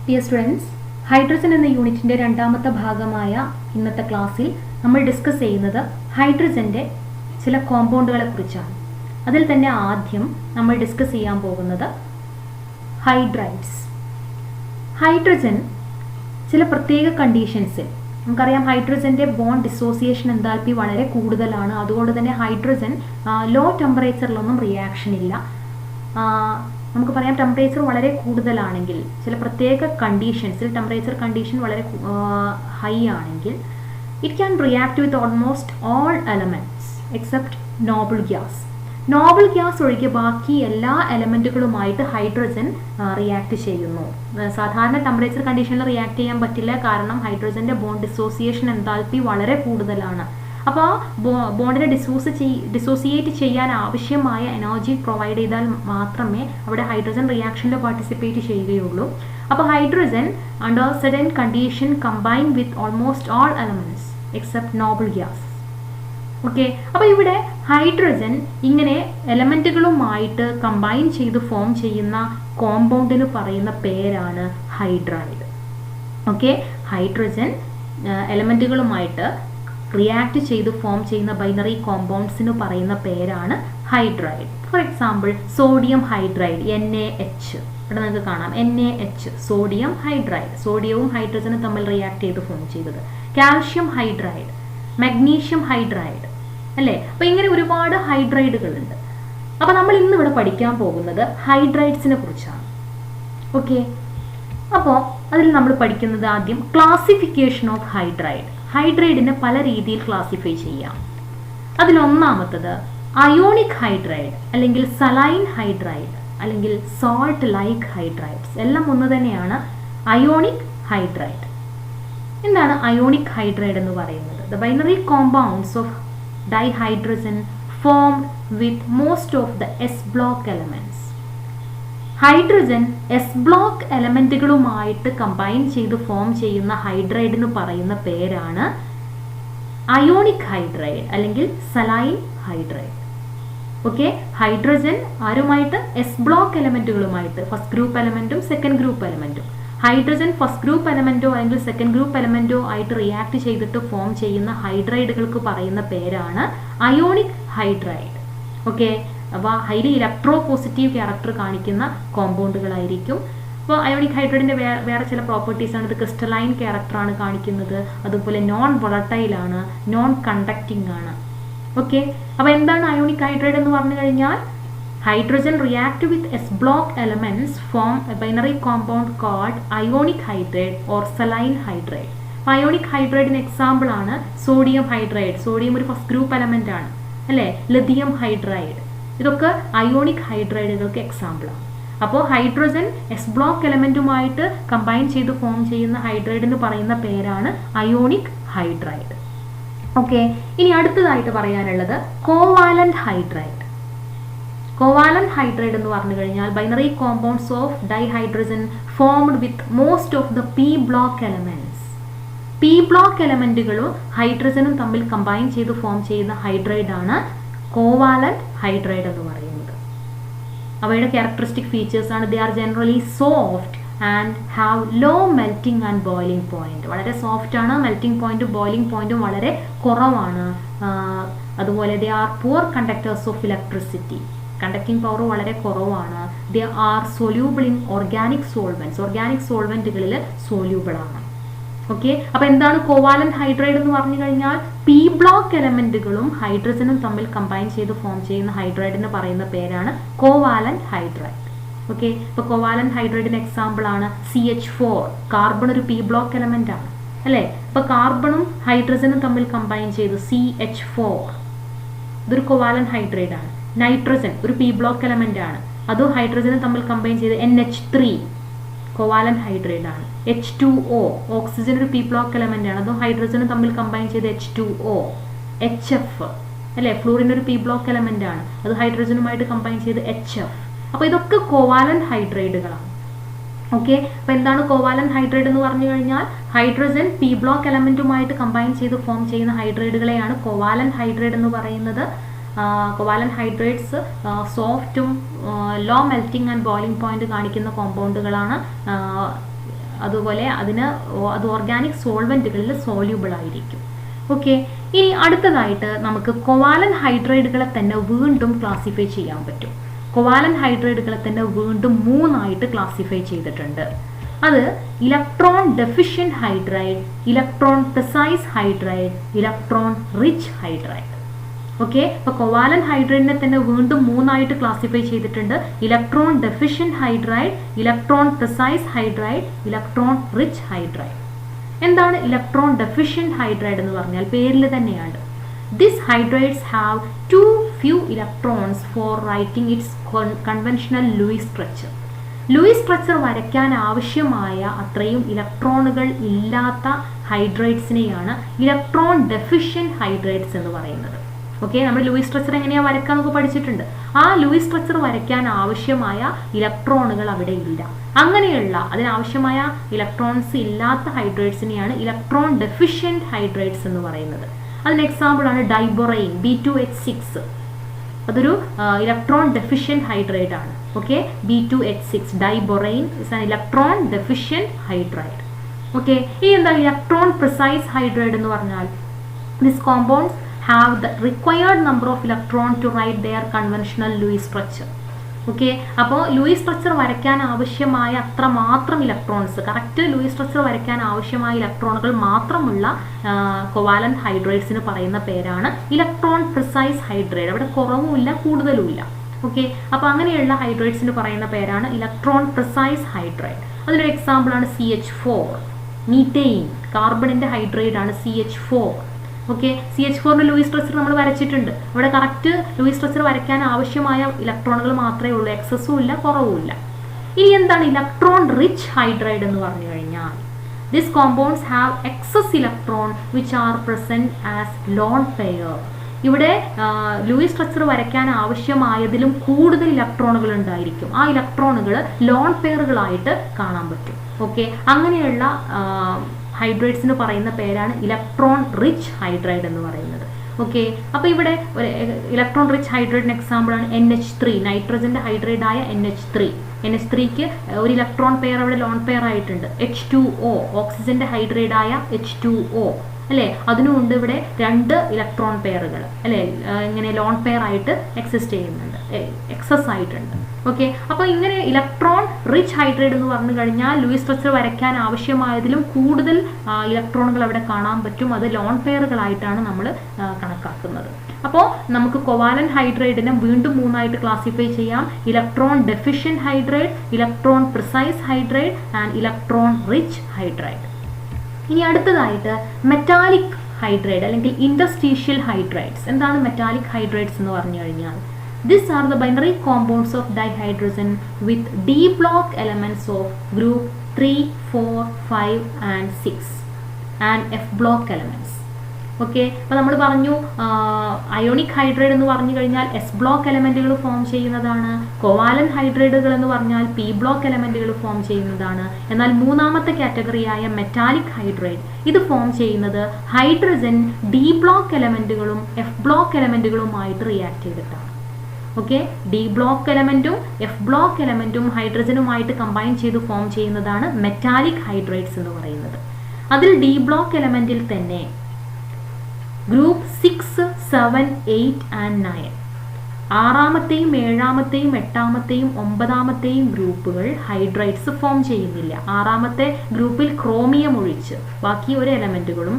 Dear students, hydrogen എന്ന യൂണിറ്റിൻ്റെ രണ്ടാമത്തെ ഭാഗമായ ഇന്നത്തെ ക്ലാസ്സിൽ നമ്മൾ ഡിസ്കസ് ചെയ്യുന്നത് ഹൈഡ്രജൻ്റെ ചില കോമ്പൗണ്ടുകളെ കുറിച്ചാണ്. അതിൽ തന്നെ ആദ്യം നമ്മൾ ഡിസ്കസ് ചെയ്യാൻ പോകുന്നത് ഹൈഡ്രൈഡ്സ്. ഹൈഡ്രജൻ ചില പ്രത്യേക കണ്ടീഷൻസിൽ, നമുക്കറിയാം ഹൈഡ്രജൻ്റെ ബോണ്ട് ഡിസോസിയേഷൻ എൻതാൽപ്പി വളരെ കൂടുതലാണ്. അതുകൊണ്ട് തന്നെ ഹൈഡ്രജൻ ലോ ടെമ്പറേച്ചറിലൊന്നും റിയാക്ഷൻ ഇല്ല. നമുക്ക് പറയാം ടെമ്പറേച്ചർ വളരെ കൂടുതലാണെങ്കിൽ, ചില പ്രത്യേക കണ്ടീഷൻസിൽ ടെമ്പറേച്ചർ കണ്ടീഷൻ വളരെ ഹൈ ആണെങ്കിൽ it can react with almost all elements except noble gas. Noble gas ഒഴികെ ബാക്കി എല്ലാ എലമെൻറ്റുകളുമായിട്ട് ഹൈഡ്രജൻ റിയാക്ട് ചെയ്യുന്നു. സാധാരണ ടെമ്പറേച്ചർ കണ്ടീഷനിൽ റിയാക്ട് ചെയ്യാൻ പറ്റില്ല, കാരണം ഹൈഡ്രജൻ്റെ ബോണ്ട് ഡിസോസിയേഷൻ എൻതാൽപ്പി വളരെ കൂടുതലാണ്. അപ്പോൾ ബോണ്ടിനെ ഡിസോസിയേറ്റ് ചെയ്യാൻ ആവശ്യമായ എനർജി പ്രൊവൈഡ് ചെയ്താൽ മാത്രമേ അവിടെ ഹൈഡ്രജൻ റിയാക്ഷനിൽ പാർട്ടിസിപ്പേറ്റ് ചെയ്യുകയുള്ളൂ. അപ്പോൾ hydrogen under certain condition combine with almost all elements except noble gas. Okay, അപ്പോൾ ഇവിടെ ഹൈഡ്രജൻ ഇങ്ങനെ എലമെൻറ്റുകളുമായിട്ട് കമ്പൈൻ ചെയ്ത് ഫോം ചെയ്യുന്ന കോമ്പൗണ്ടിന് പറയുന്ന പേരാണ് ഹൈഡ്രൈഡ്. ഓക്കെ, ഹൈഡ്രജൻ എലമെൻറ്റുകളുമായിട്ട് റിയാക്ട് ചെയ്ത് ഫോം ചെയ്യുന്ന ബൈനറി കോമ്പൗണ്ട്സിന് പറയുന്ന പേരാണ് hydride. For example sodium hydride NaH. ഇവിടെ നിങ്ങൾക്ക് കാണാം NaH, സോഡിയം ഹൈഡ്രൈഡ്. സോഡിയവും ഹൈഡ്രജനും തമ്മിൽ റിയാക്ട് ചെയ്ത് ഫോം ചെയ്തത്. കാൽഷ്യം ഹൈഡ്രൈഡ്, മഗ്നീഷ്യം ഹൈഡ്രൈഡ്, അല്ലേ? അപ്പോൾ ഇങ്ങനെ ഒരുപാട് ഹൈഡ്രൈഡുകളുണ്ട്. അപ്പോൾ നമ്മൾ ഇന്ന് ഇവിടെ പഠിക്കാൻ പോകുന്നത് ഹൈഡ്രൈഡ്സിനെ കുറിച്ചാണ്. ഓക്കെ, അപ്പോൾ അതിൽ നമ്മൾ പഠിക്കുന്നത് ആദ്യം ക്ലാസിഫിക്കേഷൻ ഓഫ് ഹൈഡ്രൈഡ്. ഹൈഡ്രൈഡിനെ പല രീതിയിൽ ക്ലാസിഫൈ ചെയ്യാം. അതിലൊന്നാമത്തത് അയോണിക് ഹൈഡ്രൈഡ്, അല്ലെങ്കിൽ സലൈൻ ഹൈഡ്രൈഡ്, അല്ലെങ്കിൽ സോൾട്ട് ലൈക്ക് ഹൈഡ്രൈഡ്സ്. എല്ലാം ഒന്ന് തന്നെയാണ്. Ionic hydride. എന്താണ് അയോണിക് ഹൈഡ്രൈഡ് എന്ന് പറയുന്നത്? The binary compounds of dihydrogen formed with most of the S block elements. Hydrogen S block എലമെന്റുകളുമായിട്ട് കമ്പൈൻ ചെയ്ത് ഫോം ചെയ്യുന്ന ഹൈഡ്രൈഡിന് പറയുന്ന പേരാണ് അയോണിക് ഹൈഡ്രൈഡ് അല്ലെങ്കിൽ സലൈൻ ഹൈഡ്രൈഡ്. ഓക്കെ, ഹൈഡ്രജൻ ആരുമായിട്ട്? S ബ്ലോക്ക് എലമെന്റുകളുമായിട്ട്, ഫസ്റ്റ് ഗ്രൂപ്പ് എലമെന്റും സെക്കൻഡ് ഗ്രൂപ്പ് എലമെന്റും. ഹൈഡ്രജൻ ഫസ്റ്റ് ഗ്രൂപ്പ് എലമെന്റോ അല്ലെങ്കിൽ സെക്കൻഡ് ഗ്രൂപ്പ് എലമെന്റോ ആയിട്ട് റിയാക്ട് ചെയ്തിട്ട് ഫോം ചെയ്യുന്ന ഹൈഡ്രൈഡുകൾക്ക് പറയുന്ന പേരാണ് അയോണിക് ഹൈഡ്രൈഡ്. ഓക്കെ, അപ്പോൾ ഹൈലി ഇലക്ട്രോ പോസിറ്റീവ് ക്യാരക്ടർ കാണിക്കുന്ന കോമ്പൗണ്ടുകളായിരിക്കും. അപ്പോൾ അയോണിക് ഹൈഡ്രൈഡിൻ്റെ വേറെ ചില പ്രോപ്പർട്ടീസാണ്. ഇത് ക്രിസ്റ്റലൈൻ ക്യാരക്ടറാണ് കാണിക്കുന്നത്, അതുപോലെ നോൺ വോളട്ടൈലാണ്, നോൺ കണ്ടക്റ്റിംഗ് ആണ്. ഓക്കെ, അപ്പോൾ എന്താണ് അയോണിക് ഹൈഡ്രൈഡ് എന്ന് പറഞ്ഞു കഴിഞ്ഞാൽ, hydrogen react with S block elements form a binary compound called ionic hydride or saline hydride. Ionic hydride example ആണ് സോഡിയം ഹൈഡ്രൈഡ്. സോഡിയം ഒരു ഫസ്റ്റ് ഗ്രൂപ്പ് എലമെന്റ് ആണ്, അല്ലേ? ലിഥിയം ഹൈഡ്രൈഡ്, ഇതൊക്കെ അയോണിക് ഹൈഡ്രൈഡുകൾക്ക് എക്സാമ്പിളാണ്. അപ്പോൾ ഹൈഡ്രജൻ S ബ്ലോക്ക് എലമെന്റുമായിട്ട് combine ചെയ്ത് form ചെയ്യുന്ന ഹൈഡ്രൈഡിന് പറയുന്ന പേരാണ് അയോണിക് ഹൈഡ്രൈഡ്. ഓക്കെ, ഇനി അടുത്തതായിട്ട് പറയാനുള്ളത് കോവാലന്റ് ഹൈഡ്രൈഡ്. കോവാലന്റ് ഹൈഡ്രൈഡ് എന്ന് പറഞ്ഞു കഴിഞ്ഞാൽ binary compounds of dihydrogen formed with most of the P block elements. P block എലമെന്റുകളും ഹൈഡ്രജനും തമ്മിൽ കമ്പൈൻ ചെയ്ത് ഫോം ചെയ്യുന്ന ഹൈഡ്രൈഡാണ് കോവാലന്റ് ഹൈഡ്രൈഡ് എന്ന് പറയുന്നത്. അവയുടെ ക്യാരക്ടറിസ്റ്റിക് ഫീച്ചേഴ്സ് ആണ് they are generally soft and have low melting and boiling point. വളരെ സോഫ്റ്റ് ആണ്, മെൽറ്റിംഗ് പോയിന്റും ബോയിലിംഗ് പോയിന്റും വളരെ കുറവാണ്. അതുപോലെ they are poor conductors of electricity. Conducting power വളരെ കുറവാണ്. They are soluble in organic solvents. Organic സോൾവെന്റുകളിൽ സോല്യൂബിൾ ആണ്. ഓക്കെ, അപ്പോൾ എന്താണ് കോവാലന്റ് ഹൈഡ്രൈഡ് എന്ന് പറഞ്ഞു കഴിഞ്ഞാൽ P ബ്ലോക്ക് എലമെന്റുകളും ഹൈഡ്രജനും തമ്മിൽ കമ്പൈൻ ചെയ്ത് ഫോം ചെയ്യുന്ന ഹൈഡ്രൈഡിന് പറയുന്ന പേരാണ് കോവാലന്റ് ഹൈഡ്രൈഡ്. ഓക്കെ, ഇപ്പോൾ കോവാലന്റ് ഹൈഡ്രൈഡിന് എക്സാമ്പിൾ ആണ് CH4. കാർബൺ ഒരു P ബ്ലോക്ക് എലമെന്റ് ആണ്, അല്ലേ? അപ്പോൾ കാർബണും ഹൈഡ്രജനും തമ്മിൽ കമ്പൈൻ ചെയ്ത് CH4, ഇതൊരു കോവാലന്റ് ഹൈഡ്രൈഡ് ആണ്. നൈട്രജൻ ഒരു P ബ്ലോക്ക് എലമെന്റ് ആണ്, അതും ഹൈഡ്രജനും തമ്മിൽ കമ്പൈൻ ചെയ്ത് NH3, കോവാലന്റ് ഹൈഡ്രൈഡ് ആണ്. H2O, ഓക്സിജൻ ഒരു P ബ്ലോക്ക് എലമെന്റ് ആണ്, അതും ഹൈഡ്രജനും തമ്മിൽ കമ്പൈൻ ചെയ്ത് H2O. HF, അല്ലേ? ഫ്ലൂറിൻ ഒരു P ബ്ലോക്ക് എലമെന്റ് ആണ്, അത് ഹൈഡ്രജനുമായിട്ട് കമ്പൈൻ ചെയ്ത് HF. അപ്പോൾ ഇതൊക്കെ കോവാലന്റ് ഹൈഡ്രൈഡുകളാണ്. ഓക്കെ, അപ്പോൾ എന്താണ് കോവാലന്റ് ഹൈഡ്രൈഡ് എന്ന് പറഞ്ഞു കഴിഞ്ഞാൽ ഹൈഡ്രജൻ P ബ്ലോക്ക് എലമെന്റുമായിട്ട് കമ്പൈൻ ചെയ്ത് ഫോം ചെയ്യുന്ന ഹൈഡ്രൈഡുകളെയാണ് കോവാലന്റ് ഹൈഡ്രൈഡ് എന്ന് പറയുന്നത്. കോവാലന്റ് ഹൈഡ്രൈഡ്സ് സോഫ്റ്റും low melting and boiling point കാണിക്കുന്ന കോമ്പൗണ്ടുകളാണ്. അതുപോലെ അത് ഓർഗാനിക് സോൾവെന്റുകളിൽ സോല്യൂബിൾ ആയിരിക്കും. ഓക്കെ, ഇനി അടുത്തതായിട്ട് നമുക്ക് കോവാലൻ ഹൈഡ്രൈഡുകളെ തന്നെ വീണ്ടും ക്ലാസിഫൈ ചെയ്യാൻ പറ്റും. കോവാലൻ ഹൈഡ്രൈഡുകളെ തന്നെ വീണ്ടും 3 ക്ലാസിഫൈ ചെയ്തിട്ടുണ്ട്. അത് electron deficient hydride, electron precise hydride, electron rich hydride. Okay, അപ്പോൾ കോവാലൻ ഹൈഡ്രൈഡിനെ തന്നെ വീണ്ടും 3 ക്ലാസിഫൈ ചെയ്തിട്ടുണ്ട്. Electron deficient hydride, electron precise hydride, electron rich hydride. എന്താണ് ഇലക്ട്രോൺ ഡെഫിഷ്യന്റ് ഹൈഡ്രൈഡ് എന്ന് പറഞ്ഞാൽ പേരിൽ തന്നെയാണ്. These hydrides have too few electrons for writing its conventional Lewis structure. Lewis structure വരയ്ക്കാൻ ആവശ്യമായ അത്രയും ഇലക്ട്രോണുകൾ ഇല്ലാത്ത ഹൈഡ്രൈഡ്സിനെയാണ് ഇലക്ട്രോൺ ഡെഫിഷ്യന്റ് ഹൈഡ്രൈഡ്സ് എന്ന് പറയുന്നത്. ഓക്കെ, നമ്മൾ ലൂയിസ് സ്ട്രക്ചർ എങ്ങനെയാണ് വരയ്ക്കാൻ നമുക്ക് പഠിച്ചിട്ടുണ്ട്. ആ ലൂയിസ് സ്ട്രക്ചർ വരയ്ക്കാൻ ആവശ്യമായ ഇലക്ട്രോണുകൾ അവിടെ ഇല്ല. അങ്ങനെയുള്ള അതിനാവശ്യമായ ഇലക്ട്രോൺസ് ഇല്ലാത്ത ഹൈഡ്രൈഡ്സിനെയാണ് ഇലക്ട്രോൺ ഡെഫിഷ്യന്റ് ഹൈഡ്രൈഡ്സ് എന്ന് പറയുന്നത്. അതിന് എക്സാമ്പിളാണ് ഡൈബൊറൈൻ B2H6. അതൊരു ഇലക്ട്രോൺ ഡെഫിഷ്യന്റ് ഹൈഡ്രൈഡ് ആണ്. Okay, B2H6 diborane is an electron deficient hydride. Okay, ഈ എന്താ ഇലക്ട്രോൺ പ്രിസൈസ് ഹൈഡ്രൈഡ് എന്ന് പറഞ്ഞാൽ this compounds have the required number of electron to write their conventional Lewis structure. Okay, അപ്പോൾ Luis structure വരയ്ക്കാൻ ആവശ്യമായ അത്രമാത്രം electrons, correct Luis structure വരയ്ക്കാൻ ആവശ്യമായ ഇലക്ട്രോണുകൾ മാത്രമുള്ള കോവാലൻ ഹൈഡ്രൈഡ്സിന് പറയുന്ന പേരാണ് ഇലക്ട്രോൺ പ്രിസൈസ് ഹൈഡ്രൈഡ്. അവിടെ കുറവുമില്ല കൂടുതലുമില്ല. ഓക്കെ, അപ്പോൾ അങ്ങനെയുള്ള ഹൈഡ്രൈഡ്സിന് പറയുന്ന പേരാണ് ഇലക്ട്രോൺ പ്രിസൈസ് ഹൈഡ്രൈഡ്. അതിനൊരു എക്സാമ്പിളാണ് CH4. മീറ്റെയിൻ കാർബണിൻ്റെ ഹൈഡ്രൈഡാണ് CH4. ഓക്കെ, CH4ന്റെ ലൂയിസ് സ്ട്രക്ചർ നമ്മൾ വരച്ചിട്ടുണ്ട്. അവിടെ കറക്റ്റ് ലൂയിസ് സ്ട്രക്ചർ വരയ്ക്കാൻ ആവശ്യമായ ഇലക്ട്രോണുകൾ മാത്രമേ ഉള്ളൂ, എക്സസും ഇല്ല കുറവുമില്ല. ഇനി എന്താണ് ഇലക്ട്രോൺ റിച്ച് ഹൈഡ്രൈഡ് എന്ന് പറഞ്ഞു കഴിഞ്ഞാൽ this compounds have excess electron which are present as lone pair. ഇവിടെ ലൂയിസ് സ്ട്രക്ചർ വരയ്ക്കാൻ ആവശ്യമായതിലും കൂടുതൽ ഇലക്ട്രോണുകൾ ഉണ്ടായിരിക്കും. ആ ഇലക്ട്രോണുകൾ ലോൺ പെയറുകളായിട്ട് കാണാൻ പറ്റും. ഓക്കെ, അങ്ങനെയുള്ള ഹൈഡ്രൈഡ്സിന് പറയുന്ന പേരാണ് ഇലക്ട്രോൺ റിച്ച് ഹൈഡ്രൈഡ് എന്ന് പറയുന്നത്. ഓക്കെ, അപ്പോൾ ഇവിടെ ഒരു ഇലക്ട്രോൺ റിച്ച് ഹൈഡ്രൈഡിന് എക്സാമ്പിളാണ് NH3, നൈട്രജൻ്റെ ഹൈഡ്രൈഡായ NH3. NH3ക്ക് ഒരു ഇലക്ട്രോൺ പെയർ അവിടെ ലോൺ പെയർ ആയിട്ടുണ്ട്. H2O ഓക്സിജൻ്റെ ഹൈഡ്രൈഡായ H2O അല്ലേ, അതിനുമുണ്ട് ഇവിടെ 2 ഇലക്ട്രോൺ പെയറുകൾ അല്ലേ, ഇങ്ങനെ ലോൺ പെയർ ആയിട്ട് എക്സിസ്റ്റ് ചെയ്യുന്നുണ്ട്, എക്സസ് ആയിട്ടുണ്ട്. ഓക്കെ, അപ്പോൾ ഇങ്ങനെ ഇലക്ട്രോൺ റിച്ച് ഹൈഡ്രൈഡ് എന്ന് പറഞ്ഞു കഴിഞ്ഞാൽ ലൂയിസ് സ്ട്രക്ചർ വരയ്ക്കാൻ ആവശ്യമായതിലും കൂടുതൽ ഇലക്ട്രോണുകൾ അവിടെ കാണാൻ പറ്റും. അത് ലോൺ പെയറുകളായിട്ടാണ് നമ്മൾ കണക്കാക്കുന്നത്. അപ്പോൾ നമുക്ക് കോവാലൻ ഹൈഡ്രൈഡിനെ വീണ്ടും 3 ക്ലാസിഫൈ ചെയ്യാം. Electron deficient hydride, electron precise hydride and electron rich hydride. ഇനി അടുത്തതായിട്ട് മെറ്റാലിക് ഹൈഡ്രൈഡ് അല്ലെങ്കിൽ ഇൻഡസ്ട്രീഷ്യൽ ഹൈഡ്രൈഡ്സ്. എന്താണ് മെറ്റാലിക് ഹൈഡ്രൈഡ്സ് എന്ന് പറഞ്ഞു കഴിഞ്ഞാൽ these are the binary compounds of dihydrogen with d block elements of group 3, 4, 5 and 6 and f block elements. Okay, അപ്പോൾ നമ്മൾ പറഞ്ഞു അയോണിക് ഹൈഡ്രൈഡ് എന്ന് പറഞ്ഞു കഴിഞ്ഞാൽ S ബ്ലോക്ക് എലമെൻറ്റുകൾ ഫോം ചെയ്യുന്നതാണ്. കോവാലൻ ഹൈഡ്രൈഡുകൾ എന്ന് പറഞ്ഞാൽ P ബ്ലോക്ക് എലമെൻറ്റുകൾ ഫോം ചെയ്യുന്നതാണ്. എന്നാൽ മൂന്നാമത്തെ കാറ്റഗറിയായ മെറ്റാലിക് ഹൈഡ്രൈഡ് ഇത് ഫോം ചെയ്യുന്നത് ഹൈഡ്രജൻ D ബ്ലോക്ക് എലമെൻറ്റുകളും F ബ്ലോക്ക് എലമെൻറ്റുകളുമായിട്ട് റിയാക്ട് ചെയ്തിട്ടാണ്. ഓക്കെ, D ബ്ലോക്ക് എലമെൻറ്റും F ബ്ലോക്ക് എലമെൻറ്റും ഹൈഡ്രജനുമായിട്ട് കമ്പൈൻ ചെയ്ത് ഫോം ചെയ്യുന്നതാണ് മെറ്റാലിക് ഹൈഡ്രൈഡ്സ് എന്ന് പറയുന്നത്. അതിൽ D ബ്ലോക്ക് എലമെൻറ്റിൽ തന്നെ ഗ്രൂപ്പ് 6, 7, 8 ആൻഡ് 9 ആറാമത്തെയും ഏഴാമത്തെയും എട്ടാമത്തെയും ഒമ്പതാമത്തെയും ഗ്രൂപ്പുകൾ ഹൈഡ്രൈഡ്സ് ഫോം ചെയ്യുന്നില്ല. ആറാമത്തെ ഗ്രൂപ്പിൽ ക്രോമിയം ഒഴിച്ച് ബാക്കി ഒരു എലമെൻറ്റുകളും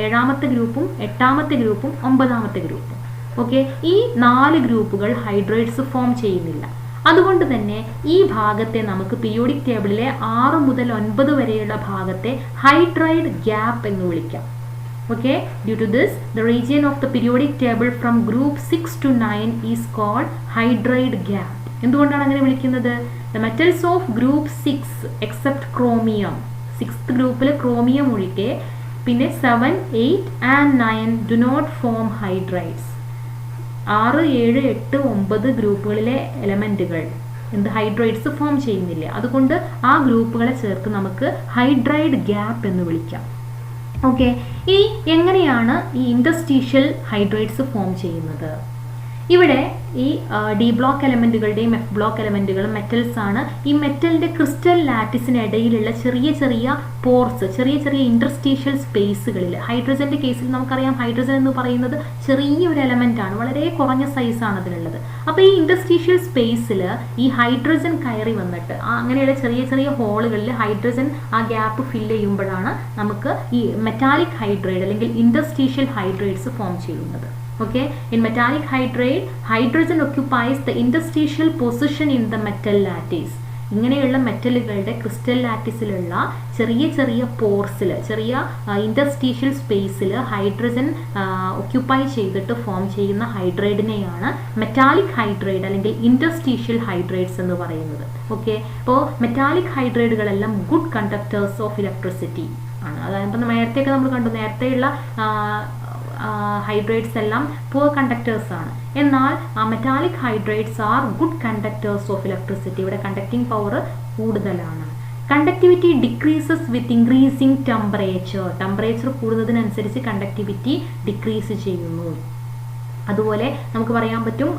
ഏഴാമത്തെ ഗ്രൂപ്പും എട്ടാമത്തെ ഗ്രൂപ്പും ഒമ്പതാമത്തെ ഗ്രൂപ്പും. ഓക്കെ, ഈ 4 ഗ്രൂപ്പുകൾ ഹൈഡ്രൈഡ്സ് ഫോം ചെയ്യുന്നില്ല. അതുകൊണ്ട് തന്നെ ഈ ഭാഗത്തെ നമുക്ക് പീരിയോഡിക് ടേബിളിലെ 6 മുതൽ 9 വരെയുള്ള ഭാഗത്തെ ഹൈഡ്രൈഡ് ഗ്യാപ്പ് എന്ന് വിളിക്കാം. Okay, due to this, the region of the periodic table from group 6 to 9 is called hydride gap. എന്തുകൊണ്ടാണ് അങ്ങനെ വിളിക്കുന്നത്? The metals of group 6 except chromium, 6th ഗ്രൂപ്പിൽ ക്രോമിയം ഒഴികെ പിന്നെ 7, 8 and 9 do not form hydrides. 6, 7, 8, 9 ഗ്രൂപ്പുകളിലെ എലമെൻറ്റുകൾ എന്ത് hydrides form ചെയ്യുന്നില്ല. അതുകൊണ്ട് ആ ഗ്രൂപ്പുകളെ ചേർത്ത് നമുക്ക് ഹൈഡ്രൈഡ് ഗ്യാപ്പ് എന്ന് വിളിക്കാം. ഓക്കെ, ഈ എങ്ങനെയാണ് ഈ ഇൻഡസ്ട്രീഷ്യൽ ഹൈഡ്രൈഡ്സ് ഫോം ചെയ്യുന്നത്? ഇവിടെ ഈ ഡി ബ്ലോക്ക് എലമെന്റുകളുടെയും എഫ് ബ്ലോക്ക് എലമെന്റുകളും മെറ്റൽസ് ആണ്. ഈ മെറ്റലിന്റെ ക്രിസ്റ്റൽ ലാറ്റിസിനിടയിലുള്ള ചെറിയ ചെറിയ പോർസ്, ചെറിയ ചെറിയ ഇൻറ്റർസ്റ്റീഷ്യൽ സ്പേസുകളിൽ, ഹൈഡ്രജന്റെ കേസിൽ നമുക്കറിയാം ഹൈഡ്രജൻ എന്ന് പറയുന്നത് ചെറിയൊരു എലമെന്റ് ആണ്, വളരെ കുറഞ്ഞ സൈസാണ് അതിനുള്ളത്. അപ്പോൾ ഈ ഇൻറ്റർസ്റ്റീഷ്യൽ സ്പേസിൽ ഈ ഹൈഡ്രജൻ കയറി വന്നിട്ട് അങ്ങനെയുള്ള ചെറിയ ചെറിയ ഹോളുകളിൽ ഹൈഡ്രജൻ ആ ഗ്യാപ്പ് ഫില്ല് ചെയ്യുമ്പോഴാണ് നമുക്ക് ഈ മെറ്റാലിക് ഹൈഡ്രൈഡ് അല്ലെങ്കിൽ ഇൻറ്റർസ്റ്റീഷ്യൽ ഹൈഡ്രൈഡ്സ് ഫോം ചെയ്യുന്നത്. Okay, in metallic hydride, hydrogen occupies the interstitial position in the metal lattice. ഇങ്ങനെയുള്ള മെറ്റലുകളുടെ ക്രിസ്റ്റൽ ലാറ്റിസിലുള്ള ചെറിയ ചെറിയ പോർസിൽ, ചെറിയ ഇൻറ്റർസ്റ്റീഷ്യൽ സ്പേസിൽ ഹൈഡ്രജൻ ഒക്യുപ്പൈ ചെയ്തിട്ട് ഫോം ചെയ്യുന്ന ഹൈഡ്രൈഡിനെയാണ് മെറ്റാലിക് ഹൈഡ്രൈഡ് അല്ലെങ്കിൽ ഇൻറ്റർസ്റ്റീഷ്യൽ ഹൈഡ്രൈഡ്സ് എന്ന് പറയുന്നത്. ഓക്കെ, അപ്പോൾ മെറ്റാലിക് ഹൈഡ്രൈഡുകളെല്ലാം ഗുഡ് കണ്ടക്ടേഴ്സ് ഓഫ് ഇലക്ട്രിസിറ്റി ആണ്. അതായത് നേരത്തെയൊക്കെ നമ്മൾ കണ്ടു, നേരത്തെയുള്ള ഹൈഡ്രൈഡ്സ് എല്ലാം പുവർ കണ്ടക്ടേഴ്സ് ആണ്. എന്നാൽ metallic hydrides are good conductors of electricity. ഇവിടെ കണ്ടക്ടിങ് പവർ കൂടുതലാണ്. Conductivity decreases with increasing temperature. Temperature കൂടുന്നതിനനുസരിച്ച് കണ്ടക്ടിവിറ്റി ഡിക്രീസ് ചെയ്യുന്നു. അതുപോലെ നമുക്ക് പറയാൻ പറ്റും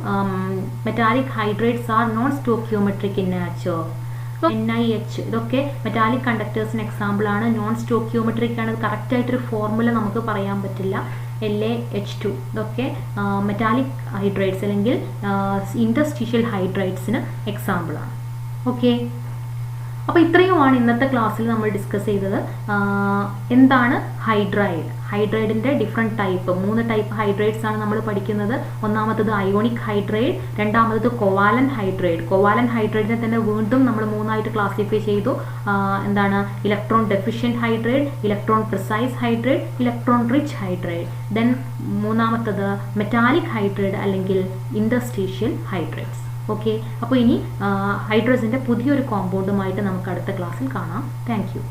metallic hydrides are non stoichiometric in nature. NiH ഇതൊക്കെ മെറ്റാലിക് കണ്ടക്ടേഴ്സിന് എക്സാമ്പിൾ ആണ്. നോൺ സ്റ്റോക്കിയോമെട്രിക് ആണ്. കറക്റ്റായിട്ടൊരു ഫോർമുല നമുക്ക് പറയാൻ പറ്റില്ല. LaH2 ഇതൊക്കെ മെറ്റാലിക് ഹൈഡ്രൈഡ്സ് അല്ലെങ്കിൽ ഇൻറ്റർസ്റ്റീഷ്യൽ ഹൈഡ്രൈഡ്സിന് എക്സാമ്പിൾ ആണ്. ഓക്കെ, അപ്പോൾ ഇത്രയുമാണ് ഇന്നത്തെ ക്ലാസ്സിൽ നമ്മൾ ഡിസ്കസ് ചെയ്തത്. എന്താണ് ഹൈഡ്രൈഡ്, ഹൈഡ്രൈഡിൻ്റെ ഡിഫറെൻറ്റ് ടൈപ്പ്, 3 ടൈപ്പ് ഹൈഡ്രൈഡ്സ് ആണ് നമ്മൾ പഠിക്കുന്നത്. ഒന്നാമത്തത് അയോണിക് ഹൈഡ്രൈഡ്, രണ്ടാമത്തത് കോവാലൻ ഹൈഡ്രൈഡ്. കോവാലൻ ഹൈഡ്രൈഡിനെ തന്നെ വീണ്ടും നമ്മൾ 3ആയിട്ട് ക്ലാസിഫൈ ചെയ്തു. എന്താണ് electron deficient hydride, electron precise hydride, electron rich hydride. Then മൂന്നാമത്തത് മെറ്റാലിക് ഹൈഡ്രൈഡ് അല്ലെങ്കിൽ ഇൻറ്റർസ്റ്റീഷ്യൽ ഹൈഡ്രൈഡ്സ്. ഓക്കെ, അപ്പോൾ ഇനി ഹൈഡ്രജൻ്റെ പുതിയൊരു കോമ്പൗണ്ടുമായിട്ട് നമുക്ക് അടുത്ത ക്ലാസ്സിൽ കാണാം. Thank you.